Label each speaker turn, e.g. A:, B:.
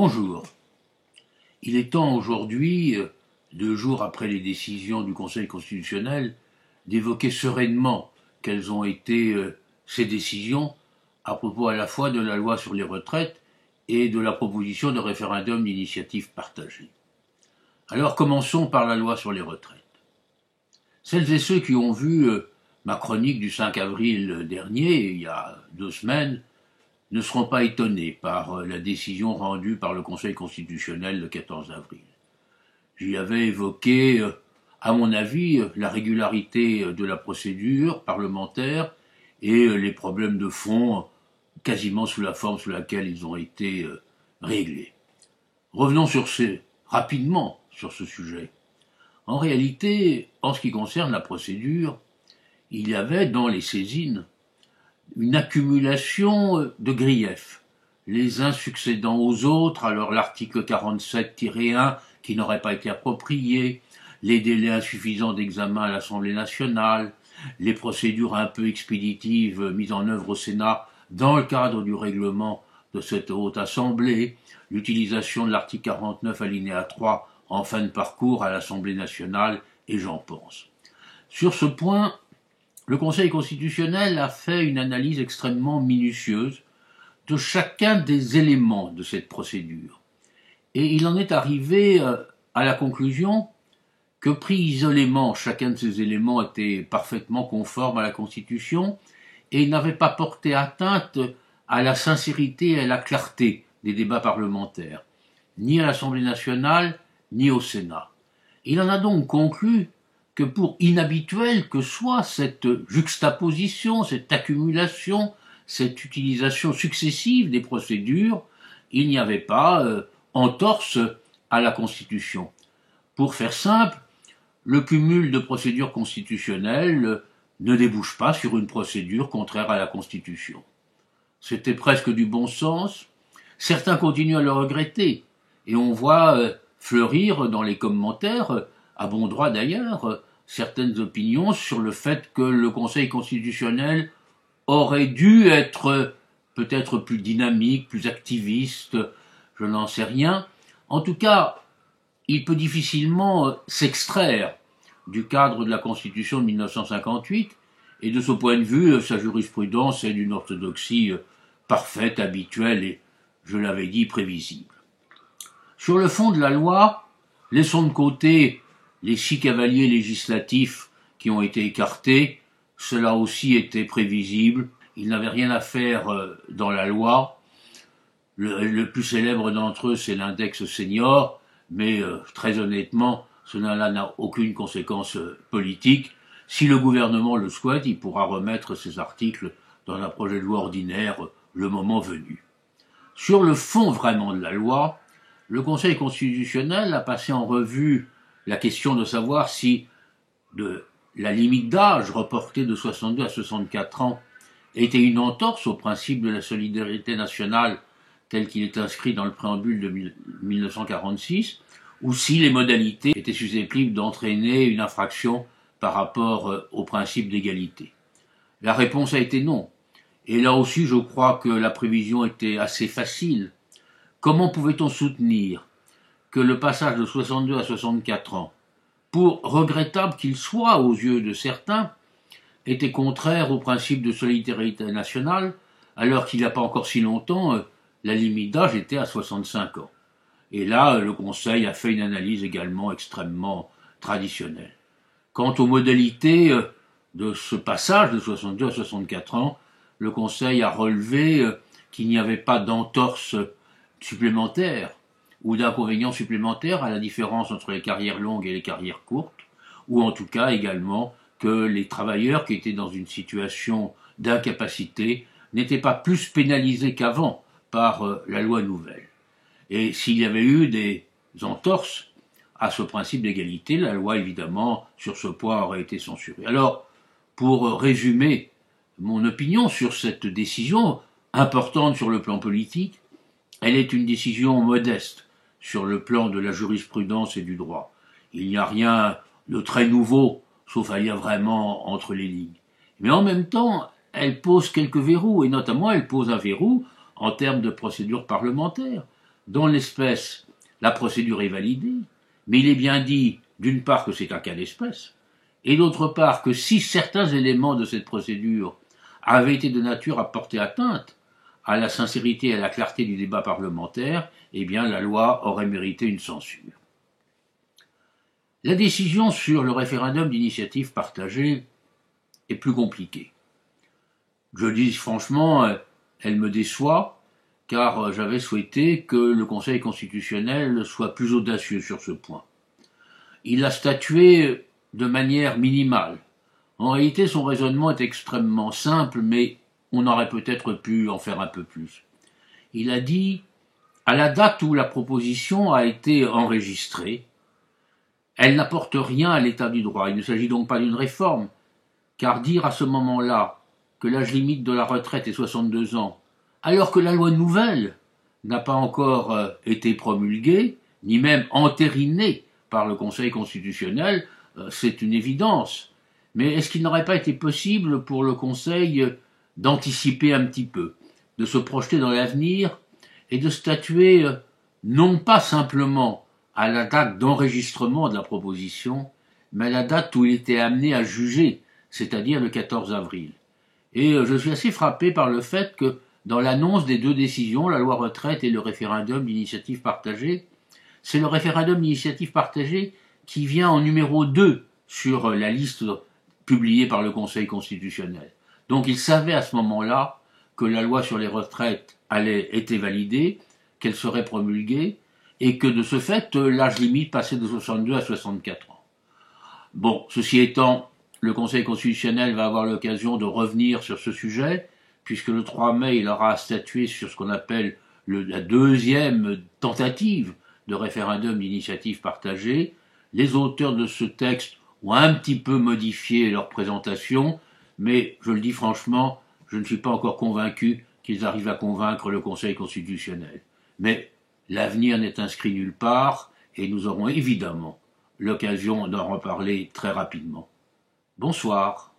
A: Bonjour. Il est temps aujourd'hui, 2 jours après les décisions du Conseil constitutionnel, d'évoquer sereinement quelles ont été ces décisions à propos à la fois de la loi sur les retraites et de la proposition de référendum d'initiative partagée. Alors commençons par la loi sur les retraites. Celles et ceux qui ont vu ma chronique du 5 avril dernier, il y a 2 semaines, ne seront pas étonnés par la décision rendue par le Conseil constitutionnel le 14 avril. J'y avais évoqué, à mon avis, la régularité de la procédure parlementaire et les problèmes de fond quasiment sous la forme sous laquelle ils ont été réglés. Revenons rapidement sur ce sujet. En réalité, en ce qui concerne la procédure, il y avait dans les saisines une accumulation de griefs, les uns succédant aux autres, alors l'article 47-1 qui n'aurait pas été approprié, les délais insuffisants d'examen à l'Assemblée nationale, les procédures un peu expéditives mises en œuvre au Sénat dans le cadre du règlement de cette haute assemblée, l'utilisation de l'article 49 alinéa 3 en fin de parcours à l'Assemblée nationale, et j'en pense. Sur ce point, le Conseil constitutionnel a fait une analyse extrêmement minutieuse de chacun des éléments de cette procédure. Et il en est arrivé à la conclusion que pris isolément, chacun de ces éléments était parfaitement conforme à la Constitution et n'avait pas porté atteinte à la sincérité et à la clarté des débats parlementaires, ni à l'Assemblée nationale, ni au Sénat. Il en a donc conclu que pour inhabituel que soit cette juxtaposition, cette accumulation, cette utilisation successive des procédures, il n'y avait pas entorse à la Constitution. Pour faire simple, le cumul de procédures constitutionnelles ne débouche pas sur une procédure contraire à la Constitution. C'était presque du bon sens. Certains continuent à le regretter, et on voit fleurir dans les commentaires, à bon droit d'ailleurs, certaines opinions sur le fait que le Conseil constitutionnel aurait dû être peut-être plus dynamique, plus activiste, je n'en sais rien. En tout cas, il peut difficilement s'extraire du cadre de la Constitution de 1958, et de ce point de vue, sa jurisprudence est d'une orthodoxie parfaite, habituelle et, je l'avais dit, prévisible. Sur le fond de la loi, laissons de côté les 6 cavaliers législatifs qui ont été écartés, cela aussi était prévisible, ils n'avaient rien à faire dans la loi. Le plus célèbre d'entre eux, c'est l'index senior, mais très honnêtement, cela n'a aucune conséquence politique. Si le gouvernement le souhaite, il pourra remettre ces articles dans un projet de loi ordinaire le moment venu. Sur le fond vraiment de la loi, le Conseil constitutionnel a passé en revue la question de savoir si la limite d'âge reportée de 62 à 64 ans était une entorse au principe de la solidarité nationale tel qu'il est inscrit dans le préambule de 1946, ou si les modalités étaient susceptibles d'entraîner une infraction par rapport au principe d'égalité. La réponse a été non. Et là aussi, je crois que la prévision était assez facile. Comment pouvait-on soutenir que le passage de 62 à 64 ans, pour regrettable qu'il soit aux yeux de certains, était contraire au principe de solidarité nationale, alors qu'il n'y a pas encore si longtemps, la limite d'âge était à 65 ans. Et là, le Conseil a fait une analyse également extrêmement traditionnelle. Quant aux modalités de ce passage de 62 à 64 ans, le Conseil a relevé qu'il n'y avait pas d'entorse supplémentaire ou d'inconvénients supplémentaires à la différence entre les carrières longues et les carrières courtes, ou en tout cas également que les travailleurs qui étaient dans une situation d'incapacité n'étaient pas plus pénalisés qu'avant par la loi nouvelle. Et s'il y avait eu des entorses à ce principe d'égalité, la loi évidemment sur ce point aurait été censurée. Alors, pour résumer mon opinion sur cette décision importante sur le plan politique, elle est une décision modeste sur le plan de la jurisprudence et du droit. Il n'y a rien de très nouveau, sauf à lire vraiment entre les lignes. Mais en même temps, elle pose quelques verrous, et notamment elle pose un verrou en termes de procédure parlementaire. dans l'espèce, la procédure est validée, mais il est bien dit, d'une part, que c'est un cas d'espèce, et d'autre part, que si certains éléments de cette procédure avaient été de nature à porter atteinte à la sincérité et à la clarté du débat parlementaire, eh bien la loi aurait mérité une censure. La décision sur le référendum d'initiative partagée est plus compliquée. Je dis franchement, elle me déçoit, car j'avais souhaité que le Conseil constitutionnel soit plus audacieux sur ce point. Il a statué de manière minimale. En réalité, son raisonnement est extrêmement simple, mais on aurait peut-être pu en faire un peu plus. Il a dit, à la date où la proposition a été enregistrée, elle n'apporte rien à l'état du droit. Il ne s'agit donc pas d'une réforme, car dire à ce moment-là que l'âge limite de la retraite est 62 ans, alors que la loi nouvelle n'a pas encore été promulguée, ni même entérinée par le Conseil constitutionnel, c'est une évidence. Mais est-ce qu'il n'aurait pas été possible pour le Conseil d'anticiper un petit peu, de se projeter dans l'avenir et de statuer non pas simplement à la date d'enregistrement de la proposition, mais à la date où il était amené à juger, c'est-à-dire le 14 avril. Et je suis assez frappé par le fait que dans l'annonce des deux décisions, la loi retraite et le référendum d'initiative partagée, c'est le référendum d'initiative partagée qui vient en numéro 2 sur la liste publiée par le Conseil constitutionnel. Donc il savait à ce moment-là que la loi sur les retraites était validée, qu'elle serait promulguée, et que de ce fait, l'âge limite passait de 62 à 64 ans. Bon, ceci étant, le Conseil constitutionnel va avoir l'occasion de revenir sur ce sujet, puisque le 3 mai, il aura statué sur ce qu'on appelle la deuxième tentative de référendum d'initiative partagée. Les auteurs de ce texte ont un petit peu modifié leur présentation, mais je le dis franchement, je ne suis pas encore convaincu qu'ils arrivent à convaincre le Conseil constitutionnel. Mais l'avenir n'est inscrit nulle part, et nous aurons évidemment l'occasion d'en reparler très rapidement. Bonsoir.